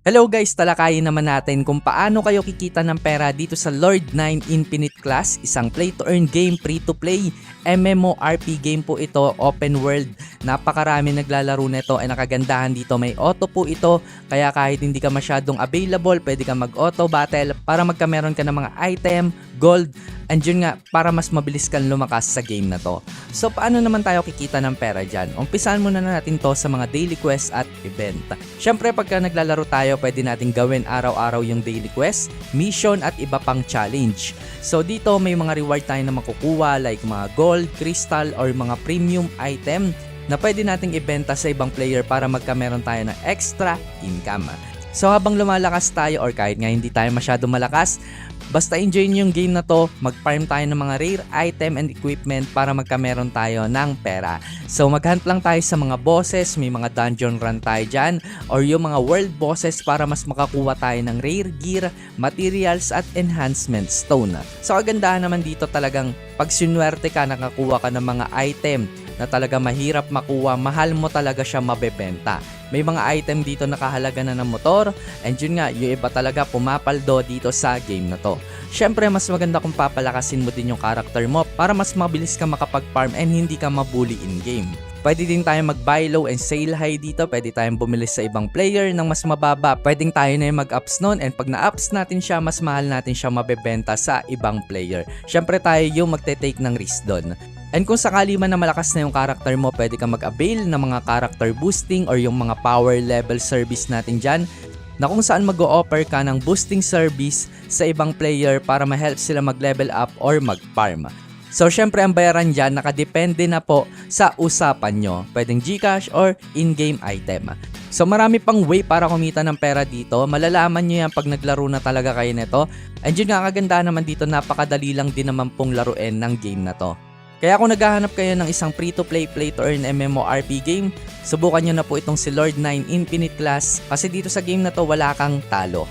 Hello guys, talakayin naman natin kung paano kayo kikita ng pera dito sa Lord 9 Infinite Class, isang play-to-earn game, free-to-play, MMORP game po ito, open world. Napakarami naglalaro nito, ay nakagandahan dito, may auto po ito, kaya kahit hindi ka masyadong available, pwede ka mag-auto battle para magkameron ka ng mga item, gold, and yun nga, para mas mabilis kang lumakas sa game na to. So paano naman tayo kikita ng pera dyan? Umpisahan muna natin to sa mga daily quest at event. Syempre pagka naglalaro tayo, pwede natin gawin araw-araw yung daily quest, mission at iba pang challenge. So dito may mga reward tayo na makukuha like mga gold, crystal or mga premium item na pwede nating ibenta sa ibang player para magkameron tayo ng extra income. So habang lumalakas tayo or kahit nga hindi tayo masyado malakas, basta enjoy nyo yung game na to, mag-farm tayo ng mga rare item and equipment para magkameron tayo ng pera. So maghunt lang tayo sa mga bosses, may mga dungeon run tayo dyan, or yung mga world bosses para mas makakuha tayo ng rare gear, materials at enhancement stone. So kagandahan naman dito talagang pag sinwerte ka, nakakuha ka ng mga item na talaga mahirap makuha, mahal mo talaga siya mabebenta. May mga item dito nakahalaga na ng motor, and yun nga, yung iba talaga pumapaldo dito sa game na to. Syempre, mas maganda kung papalakasin mo din yung character mo para mas mabilis ka makapag-farm and hindi ka mabully in-game. Pwede din tayo mag-buy low and sell high dito, pwede tayong bumili sa ibang player ng mas mababa, pwedeng tayo na yung mag-ups nun, and pag na-ups natin siya, mas mahal natin siya mabebenta sa ibang player. Syempre tayo yung magte-take ng risk doon. And kung sakali man na malakas na yung character mo, pwede ka mag-avail ng mga character boosting or yung mga power level service natin dyan, na kung saan mag-o-offer ka ng boosting service sa ibang player para ma-help sila mag-level up or mag-farm. So syempre ang bayaran dyan nakadepende na po sa usapan nyo, pwedeng Gcash or in-game item. So marami pang way para kumita ng pera dito, malalaman nyo yan pag naglaro na talaga kayo nito. And yun nga, kagandahan naman dito, napakadali lang din naman pong laruin ng game na to. Kaya kung naghahanap kayo ng isang free-to-play, play-to-earn MMORP game, subukan nyo na po itong si Lord 9 Infinite Class kasi dito sa game na to wala kang talo.